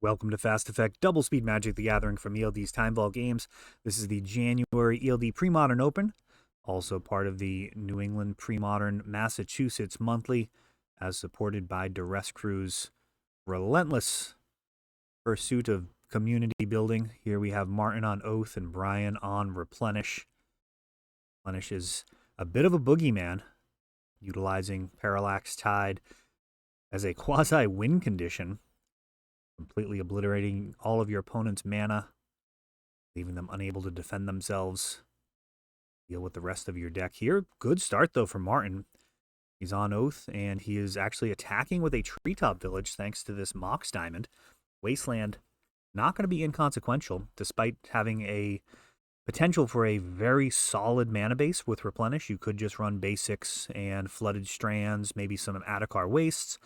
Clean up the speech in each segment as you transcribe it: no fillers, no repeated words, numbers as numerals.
Welcome to Fast Effect Double Speed Magic the Gathering from ELD's Time Vault Games. This is the January ELD Premodern Open, also part of the New England Premodern Massachusetts Monthly, as supported by Duress Crew's relentless pursuit of community building. Here we have Martin on Oath and Brian on Replenish. Replenish is a bit of a boogeyman, utilizing Parallax Tide as a quasi-win condition, completely obliterating all of your opponent's mana, leaving them unable to defend themselves. Deal with the rest of your deck here. Good start, though, for Martin. He's on Oath, and he is actually attacking with a Treetop Village thanks to this Mox Diamond. Wasteland, not going to be inconsequential, despite having a potential for a very solid mana base with Replenish. You could just run basics and Flooded Strands, maybe some Adakar Wastes.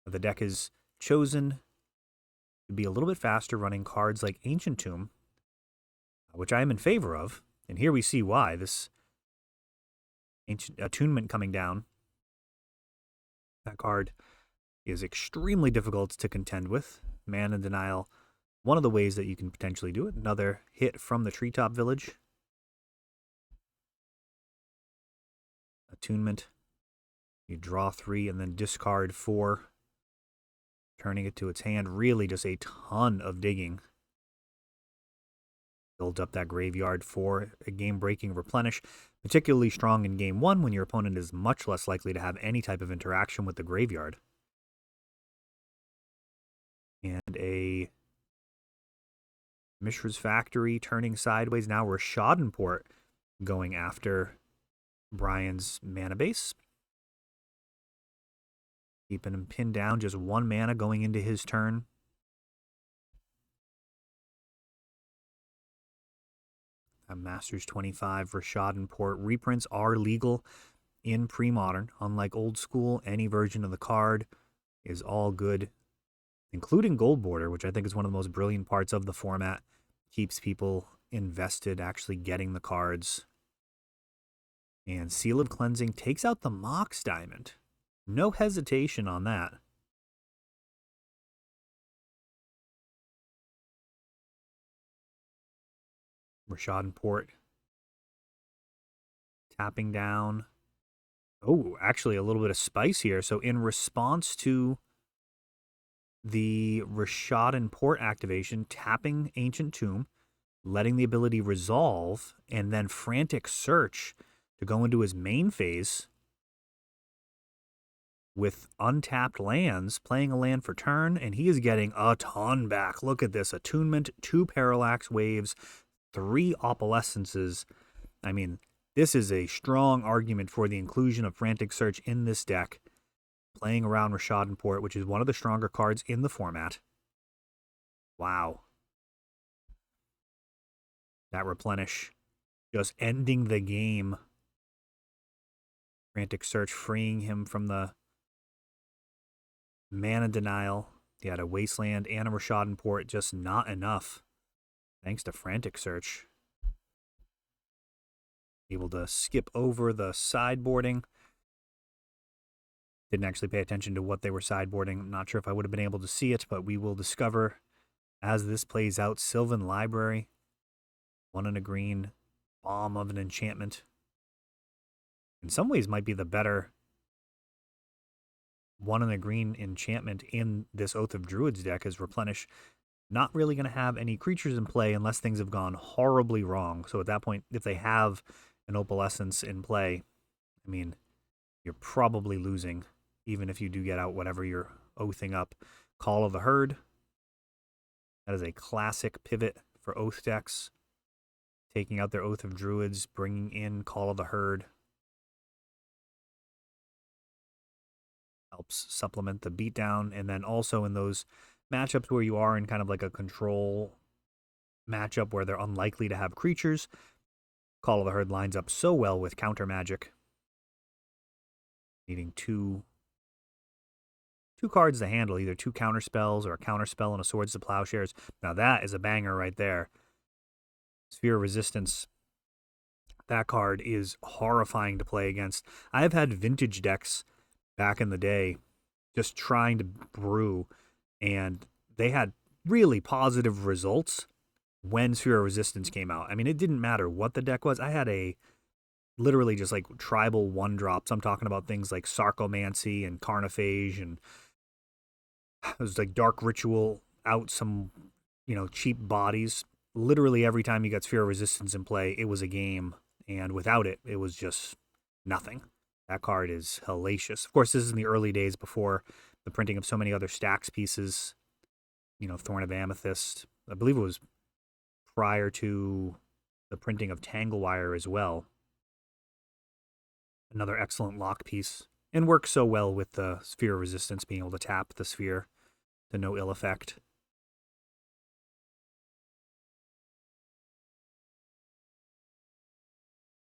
The deck is chosen to be a little bit faster, running cards like Ancient Tomb, which I am in favor of. And here we see why. This Ancient Attunement coming down, that card is extremely difficult to contend with. Mana Denial, one of the ways that you can potentially do it. Another hit from the Treetop Village. Attunement. You draw 3 and then discard 4. Turning it to its hand, really just a ton of digging. Build up that graveyard for a game-breaking Replenish, particularly strong in Game 1 when your opponent is much less likely to have any type of interaction with the graveyard. And a Mishra's Factory turning sideways. Now Rishadenport going after Brian's mana base. Keeping him pinned down, just 1 mana going into his turn. A Masters 25 Rishadenport. Reprints are legal in Premodern. Unlike Old School, any version of the card is all good, including Gold Border, which I think is one of the most brilliant parts of the format. Keeps people invested, actually getting the cards. And Seal of Cleansing takes out the Mox Diamond. No hesitation on that. Rishadenport tapping down. Oh, actually a little bit of spice here. So in response to the Rishadenport activation, tapping Ancient Tomb, letting the ability resolve, and then Frantic Search to go into his main phase with untapped lands, playing a land for turn, and he is getting a ton back. Look at this. Attunement, 2 Parallax Waves, 3 Opalescences. I mean, this is a strong argument for the inclusion of Frantic Search in this deck. Playing around Rishadenport, which is one of the stronger cards in the format. Wow. That Replenish just ending the game. Frantic Search freeing him from the Mana Denial. He had a Wasteland and a Rishadenport, just not enough. Thanks to Frantic Search. Able to skip over the sideboarding. Didn't actually pay attention to what they were sideboarding. I'm not sure if I would have been able to see it, but we will discover as this plays out. Sylvan Library. 1 and a green. Bomb of an enchantment. In some ways might be the better 1 and a green enchantment in this Oath of Druids deck, as Replenish not really going to have any creatures in play unless things have gone horribly wrong. So at that point, if they have an Opalescence in play, I mean, you're probably losing, even if you do get out whatever you're oathing up. Call of the Herd. That is a classic pivot for Oath decks. Taking out their Oath of Druids, bringing in Call of the Herd. Helps supplement the beatdown. And then also in those matchups where you are in kind of like a control matchup where they're unlikely to have creatures, Call of the Herd lines up so well with counter magic. Needing two cards to handle, either 2 counter spells or a counter spell and a Swords to Plowshares. Now that is a banger right there. Sphere of Resistance. That card is horrifying to play against. I've had vintage decks back in the day just trying to brew, and they had really positive results when Sphere of Resistance came out. I mean, it didn't matter what the deck was. I had a literally just like tribal one drops. I'm talking about things like Sarcomancy and Carnophage, and it was like Dark Ritual out some, cheap bodies. Literally every time you got Sphere of Resistance in play, it was a game, and without it, it was just nothing. That card is hellacious. Of course, this is in the early days before the printing of so many other stacks pieces. Thorn of Amethyst. I believe it was prior to the printing of Tanglewire as well. Another excellent lock piece, and works so well with the Sphere of Resistance, being able to tap the sphere to no ill effect.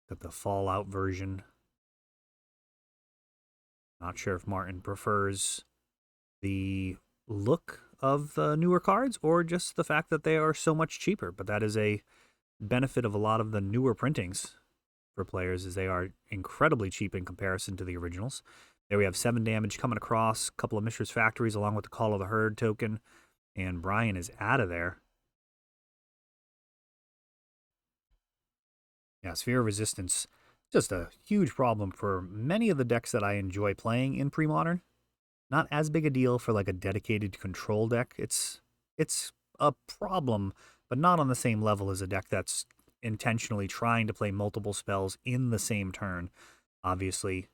Got the Fallout version. Not sure if Martin prefers the look of the newer cards or just the fact that they are so much cheaper, but that is a benefit of a lot of the newer printings for players, is they are incredibly cheap in comparison to the originals. There we have 7 damage coming across, a couple of Mishra's Factories along with the Call of the Herd token, and Brian is out of there. Yeah, Sphere of Resistance, just a huge problem for many of the decks that I enjoy playing in Premodern. Not as big a deal for like a dedicated control deck. It's a problem, but not on the same level as a deck that's intentionally trying to play multiple spells in the same turn. Obviously, if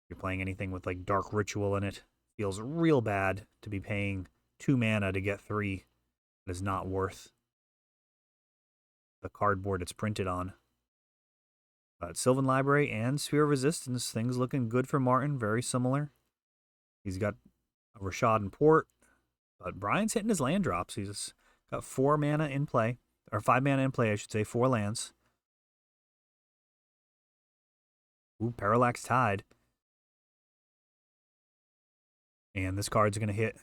you're playing anything with like Dark Ritual in it, feels real bad to be paying 2 mana to get 3. That is not worth the cardboard it's printed on. But Sylvan Library and Sphere of Resistance, things looking good for Martin, very similar. He's got a Rashad and Port, but Brian's hitting his land drops. He's got 4 mana in play, or 5 mana in play, I should say, 4 lands. Ooh, Parallax Tide. And this card's going to hit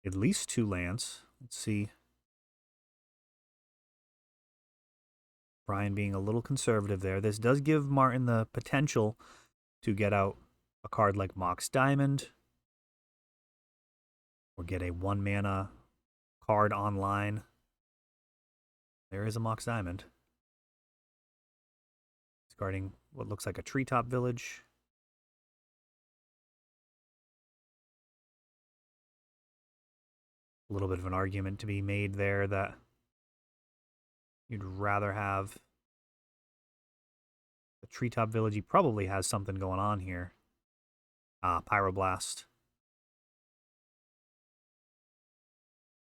at least 2 lands. Let's see. Brian being a little conservative there. This does give Martin the potential to get out a card like Mox Diamond, or get a 1 mana card online. There is a Mox Diamond. Discarding what looks like a Treetop Village. A little bit of an argument to be made there that you'd rather have the Treetop Village. He probably has something going on here. Pyroblast.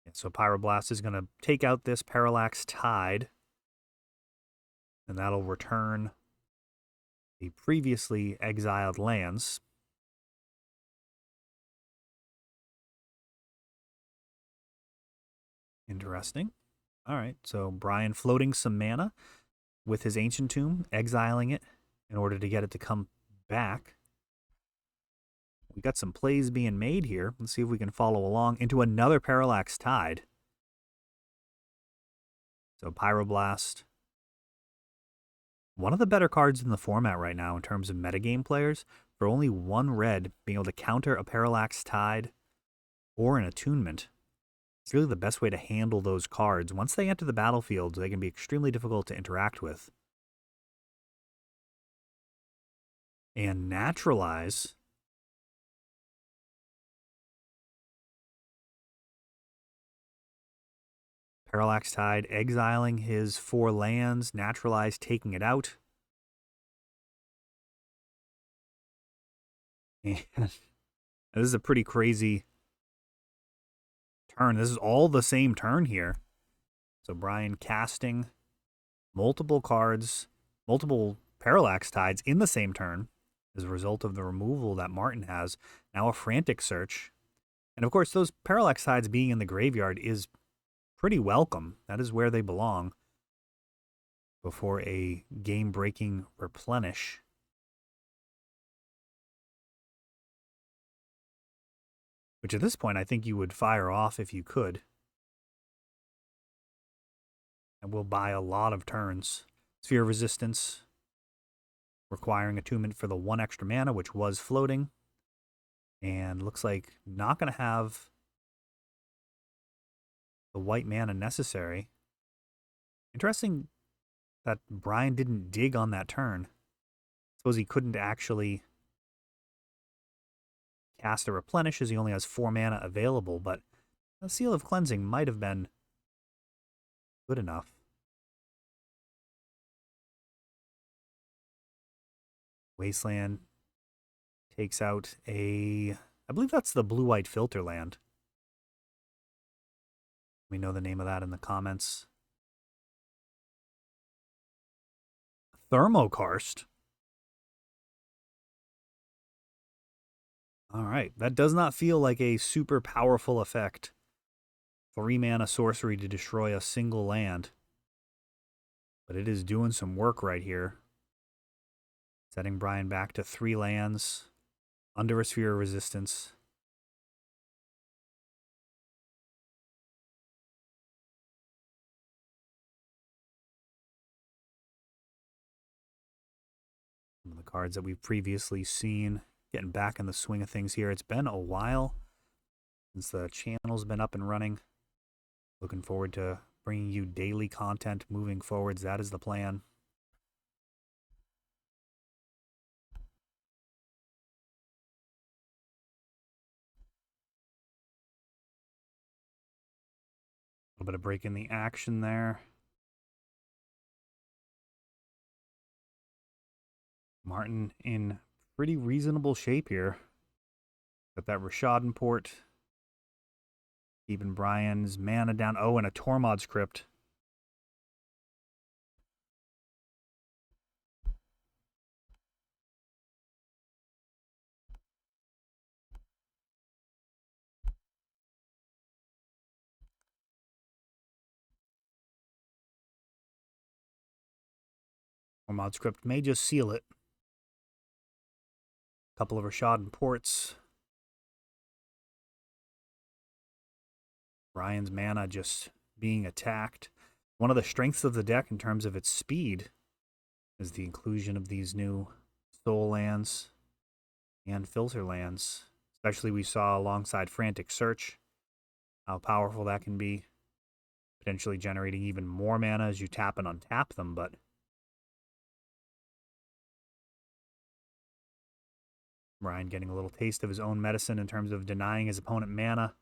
Yeah, so Pyroblast is going to take out this Parallax Tide, and that'll return the previously exiled lands. Interesting. All right, so Brian floating some mana with his Ancient Tomb, exiling it in order to get it to come back. We got some plays being made here. Let's see if we can follow along into another Parallax Tide. So Pyroblast. One of the better cards in the format right now in terms of metagame players. For only 1 red, being able to counter a Parallax Tide or an Attunement. It's really the best way to handle those cards. Once they enter the battlefield, they can be extremely difficult to interact with. And Naturalize. Parallax Tide exiling his 4 lands. Naturalize taking it out. And this is a pretty crazy turn. This is all the same turn here. So Brian casting multiple cards, multiple Parallax Tides in the same turn as a result of the removal that Martin has. Now a Frantic Search. And of course, those Parallax Tides being in the graveyard is pretty welcome. That is where they belong before a game-breaking Replenish. Which at this point, I think you would fire off if you could. And will buy a lot of turns. Sphere of Resistance, requiring attunement for the 1 extra mana, which was floating. And looks like not going to have the white mana necessary. Interesting that Brian didn't dig on that turn. Suppose he couldn't actually cast a Replenish as he only has 4 mana available, but a Seal of Cleansing might have been good enough. Wasteland takes out a... I believe that's the blue-white filter land. We know the name of that in the comments. Thermokarst. Alright, that does not feel like a super powerful effect. 3 mana sorcery to destroy a single land. But it is doing some work right here. Setting Brian back to 3 lands. Under a Sphere of Resistance. Some of the cards that we've previously seen. Getting back in the swing of things here. It's been a while since the channel's been up and running. Looking forward to bringing you daily content moving forwards. That is the plan. A little bit of break in the action there. Martin in pretty reasonable shape here. Got that Rashadan port. Keeping Brian's mana down. Oh, and a Tormod's Crypt. Tormod's Crypt may just seal it. Couple of Rashadan ports. Brian's mana just being attacked. One of the strengths of the deck in terms of its speed is the inclusion of these new soul lands and filter lands. Especially we saw alongside Frantic Search how powerful that can be. Potentially generating even more mana as you tap and untap them, but Brian getting a little taste of his own medicine in terms of denying his opponent mana.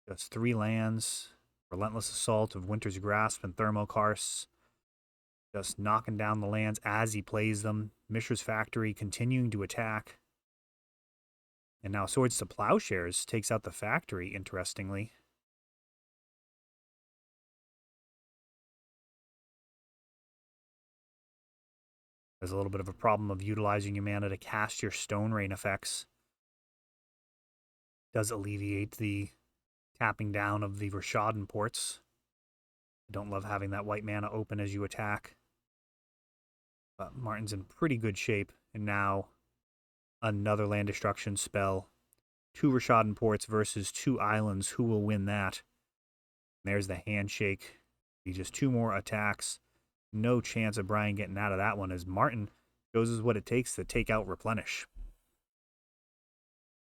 Just 3 lands. Relentless Assault of Winter's Grasp and Thermokarst. Just knocking down the lands as he plays them. Mishra's Factory continuing to attack. And now Swords to Plowshares takes out the factory, interestingly. There's a little bit of a problem of utilizing your mana to cast your Stone Rain effects. Does alleviate the tapping down of the Rashadan ports. I don't love having that white mana open as you attack. But Martin's in pretty good shape. And now another land destruction spell. 2 Rashadan ports versus 2 islands. Who will win that? And there's the handshake. Be just 2 more attacks. No chance of Brian getting out of that one as Martin shows us what it takes to take out Replenish.